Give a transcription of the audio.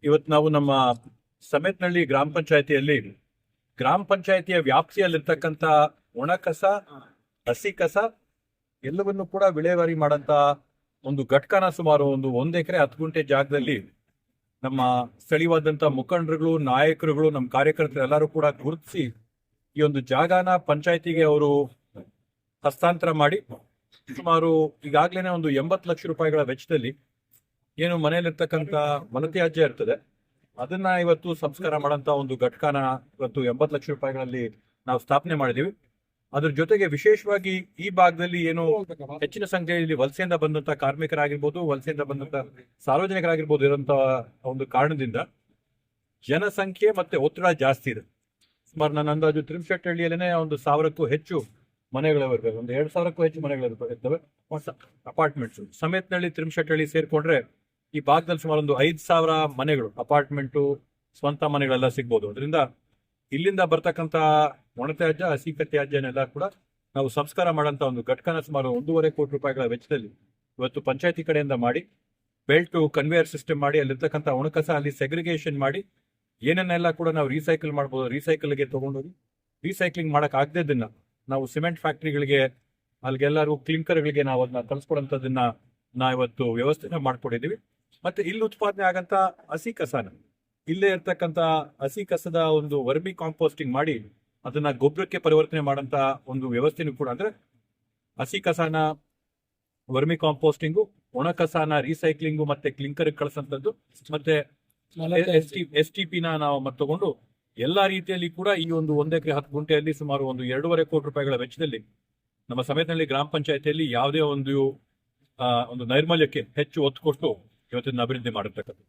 ಇವತ್ತು ನಾವು ನಮ್ಮ ಸಮೇತನಹಳ್ಳಿ ಗ್ರಾಮ ಪಂಚಾಯತಿಯಲ್ಲಿ ಗ್ರಾಮ ಪಂಚಾಯತಿಯ ವ್ಯಾಪ್ತಿಯಲ್ಲಿರ್ತಕ್ಕಂಥ ಒಣ ಕಸ, ಹಸಿ ಕಸ ಎಲ್ಲವನ್ನು ಕೂಡ ವಿಲೇವಾರಿ ಮಾಡಂತ ಒಂದು ಘಟಕನ ಸುಮಾರು ಒಂದು ಎಕರೆ 10 ಗುಂಟೆ ಜಾಗದಲ್ಲಿ ನಮ್ಮ ಸ್ಥಳೀಯವಾದಂತ ಮುಖಂಡರುಗಳು, ನಾಯಕರುಗಳು, ನಮ್ಮ ಕಾರ್ಯಕರ್ತರು ಎಲ್ಲರೂ ಕೂಡ ಗುರುತಿಸಿ ಈ ಒಂದು ಜಾಗನ ಪಂಚಾಯತಿಗೆ ಅವರು ಹಸ್ತಾಂತರ ಮಾಡಿ ಸುಮಾರು ಈಗಾಗಲೇ ಒಂದು 80 ಲಕ್ಷ ರೂಪಾಯಿಗಳ ವೆಚ್ಚದಲ್ಲಿ ಏನು ಮನೆಯಲ್ಲಿರ್ತಕ್ಕಂಥ ಮಲತ್ಯಾಜ್ಯ ಇರ್ತದೆ ಅದನ್ನ ಇವತ್ತು ಸಂಸ್ಕಾರ ಮಾಡಂತ ಒಂದು ಘಟಕನ ಇವತ್ತು 80 ಲಕ್ಷ ರೂಪಾಯಿಗಳಲ್ಲಿ ನಾವು ಸ್ಥಾಪನೆ ಮಾಡಿದೀವಿ. ಅದ್ರ ಜೊತೆಗೆ ವಿಶೇಷವಾಗಿ ಈ ಭಾಗದಲ್ಲಿ ಏನು ಹೆಚ್ಚಿನ ಸಂಖ್ಯೆಯಲ್ಲಿ ವಲಸೆಯಿಂದ ಬಂದಂತ ಕಾರ್ಮಿಕರಾಗಿರ್ಬೋದು, ವಲಸೆಯಿಂದ ಬಂದಂತ ಸಾರ್ವಜನಿಕರಾಗಿರ್ಬೋದು ಇರುವಂತ ಒಂದು ಕಾರಣದಿಂದ ಜನಸಂಖ್ಯೆ ಮತ್ತೆ ಒತ್ತಡ ಜಾಸ್ತಿ ಇದೆ. ಸುಮಾರು ನನ್ನ ಅಂದಾಜು ತಿರುಮಶೆಟ್ಟಹಳ್ಳಿಯಲ್ಲೇನೆ ಒಂದು 1000ಕ್ಕೂ ಹೆಚ್ಚು ಮನೆಗಳಿರ್ತವೆ, ಒಂದು 2000ಕ್ಕೂ ಹೆಚ್ಚು ಮನೆಗಳಿರ್ತವೆ, ಅಪಾರ್ಟ್ಮೆಂಟ್ಸ್. ಸಮೇತನಹಳ್ಳಿ, ತಿರುಮಶೆಟ್ಟಹಳ್ಳಿ ಸೇರ್ಕೊಂಡ್ರೆ ಈ ಭಾಗದಲ್ಲಿ ಸುಮಾರು ಒಂದು 5,000 ಮನೆಗಳು, ಅಪಾರ್ಟ್ಮೆಂಟು, ಸ್ವಂತ ಮನೆಗಳೆಲ್ಲ ಸಿಗ್ಬೋದು. ಅದರಿಂದ ಇಲ್ಲಿಂದ ಬರ್ತಕ್ಕಂಥ ಒಣತ್ಯಾಜ್ಯ, ಹಸಿ ತ್ಯಾಜ್ಯನೆಲ್ಲ ಕೂಡ ನಾವು ಸಂಸ್ಕಾರ ಮಾಡೋಂಥ ಒಂದು ಘಟಕನ ಸುಮಾರು 1.5 ಕೋಟಿ ರೂಪಾಯಿಗಳ ವೆಚ್ಚದಲ್ಲಿ ಇವತ್ತು ಪಂಚಾಯತಿ ಕಡೆಯಿಂದ ಮಾಡಿ ಬೆಲ್ಟು ಕನ್ವೇಯರ್ ಸಿಸ್ಟಮ್ ಮಾಡಿ ಅಲ್ಲಿರ್ತಕ್ಕಂಥ ಒಣಕಸ ಅಲ್ಲಿ ಸೆಗ್ರಿಗೇಷನ್ ಮಾಡಿ ಏನನ್ನೆಲ್ಲ ಕೂಡ ನಾವು ರೀಸೈಕಲ್ ಮಾಡ್ಬೋದು, ರೀಸೈಕಲ್ಗೆ ತಗೊಂಡೋಗಿ ರೀಸೈಕ್ಲಿಂಗ್ ಮಾಡಕ್ ಆಗದಿದ್ದನ್ನ ನಾವು ಸಿಮೆಂಟ್ ಫ್ಯಾಕ್ಟ್ರಿಗಳಿಗೆ, ಅಲ್ಲಿಗೆಲ್ಲರೂ ಕ್ಲಿಂಕರ್ಗಳಿಗೆ ನಾವು ಅದನ್ನ ಕಳಿಸ್ಕೊಡೋಂಥದ್ದನ್ನ ಇವತ್ತು ವ್ಯವಸ್ಥೆನ ಮಾಡ್ಕೊಂಡಿದ್ದೀವಿ. ಮತ್ತೆ ಇಲ್ಲಿ ಉತ್ಪಾದನೆ ಆಗಂತ ಹಸಿ ಕಸನ ಇಲ್ಲೇ ಇರ್ತಕ್ಕಂಥ ಹಸಿ ಕಸದ ಒಂದು ವರ್ಮಿ ಕಾಂಪೋಸ್ಟಿಂಗ್ ಮಾಡಿ ಅದನ್ನ ಗೊಬ್ಬರಕ್ಕೆ ಪರಿವರ್ತನೆ ಮಾಡಂತ ಒಂದು ವ್ಯವಸ್ಥೆನೂ ಕೂಡ, ಅಂದ್ರೆ ಹಸಿ ಕಸನ ವರ್ಮಿ ಕಾಂಪೋಸ್ಟಿಂಗು, ಒಣ ಕಸನ ರೀಸೈಕ್ಲಿಂಗು ಮತ್ತೆ ಕ್ಲಿಂಕರ್ ಕಳಿಸಂತದ್ದು, ಮತ್ತೆ STP ನಾವು ತಗೊಂಡು ಎಲ್ಲಾ ರೀತಿಯಲ್ಲಿ ಕೂಡ ಈ ಒಂದು 1 ಎಕರೆ 10 ಗುಂಟೆಯಲ್ಲಿ ಸುಮಾರು ಒಂದು 2.5 ಕೋಟಿ ರೂಪಾಯಿಗಳ ವೆಚ್ಚದಲ್ಲಿ ನಮ್ಮ ಸಮೇತನಹಳ್ಳಿ ಗ್ರಾಮ ಪಂಚಾಯತಿಯಲ್ಲಿ ಯಾವುದೇ ಒಂದು ನೈರ್ಮಲ್ಯಕ್ಕೆ ಹೆಚ್ಚು ಒತ್ತು ಕೊಟ್ಟು ಇವತ್ತಿನ ಅಭಿವೃದ್ಧಿ ಮಾಡಿರ್ತಕ್ಕಂಥದ್ದು.